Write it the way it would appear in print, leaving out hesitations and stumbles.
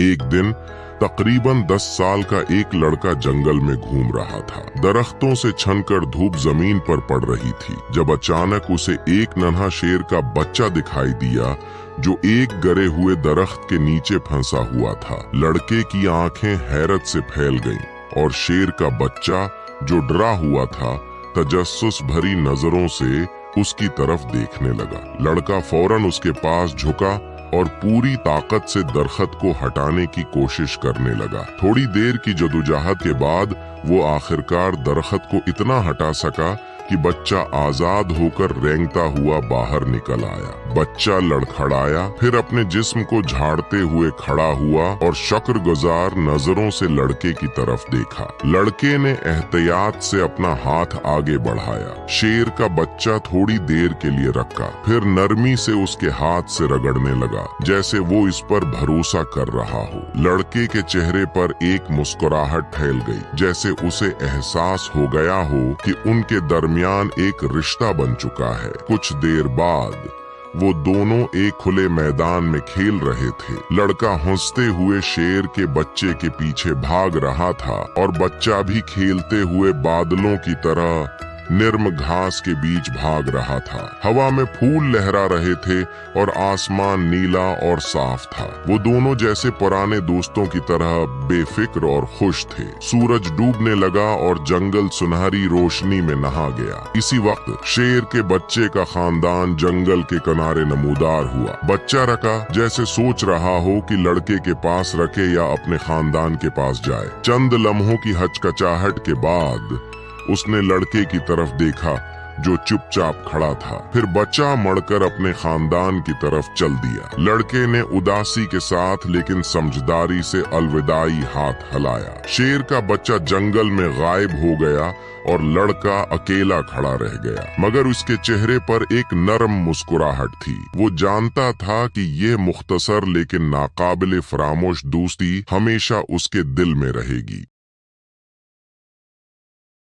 एक दिन तकरीबन 10 साल का एक लड़का जंगल में घूम रहा था। दरख्तों से छनकर धूप जमीन पर पड़ रही थी जब अचानक उसे एक नन्हा शेर का बच्चा दिखाई दिया जो एक गरे हुए दरख्त के नीचे फंसा हुआ था। लड़के की आंखें हैरत से फैल गईं और शेर का बच्चा जो डरा हुआ था तजस्सुस भरी नजरों से उसकी तरफ देखने लगा। लड़का फौरन उसके पास झुका और पूरी ताकत से दरख्त को हटाने की कोशिश करने लगा। थोड़ी देर की जदोजहद के बाद वो आखिरकार दरख्त को इतना हटा सका कि बच्चा आजाद होकर रेंगता हुआ बाहर निकल आया। बच्चा लड़खड़ाया, फिर अपने जिस्म को झाड़ते हुए खड़ा हुआ और शुक्रगुजार नजरों से लड़के की तरफ देखा। लड़के ने एहतियात से अपना हाथ आगे बढ़ाया। शेर का बच्चा थोड़ी देर के लिए रखा, फिर नरमी से उसके हाथ से रगड़ने लगा जैसे वो इस पर भरोसा कर रहा हो। लड़के के चेहरे पर एक मुस्कुराहट फैल गई, जैसे उसे एहसास हो गया हो कि उनके दरमियान एक रिश्ता बन चुका है। कुछ देर बाद वो दोनों एक खुले मैदान में खेल रहे थे। लड़का हंसते हुए शेर के बच्चे के पीछे भाग रहा था और बच्चा भी खेलते हुए बादलों की तरह निर्म घास के बीच भाग रहा था। हवा में फूल लहरा रहे थे और आसमान नीला और साफ था। वो दोनों जैसे पुराने दोस्तों की तरह बेफिक्र और खुश थे। सूरज डूबने लगा और जंगल सुनहरी रोशनी में नहा गया। इसी वक्त शेर के बच्चे का खानदान जंगल के किनारे नमूदार हुआ। बच्चा रखा जैसे सोच रहा हो कि लड़के के पास रखे या अपने खानदान के पास जाए। चंद लम्हों की हचकचाहट के बाद उसने लड़के की तरफ देखा जो चुपचाप खड़ा था। फिर बच्चा मड़कर अपने खानदान की तरफ चल दिया। लड़के ने उदासी के साथ लेकिन समझदारी से अलविदाई हाथ हिलाया। शेर का बच्चा जंगल में गायब हो गया और लड़का अकेला खड़ा रह गया, मगर उसके चेहरे पर एक नरम मुस्कुराहट थी। वो जानता था कि ये मुख्तसर लेकिन नाकाबिले फरामोश दोस्ती हमेशा उसके दिल में रहेगी।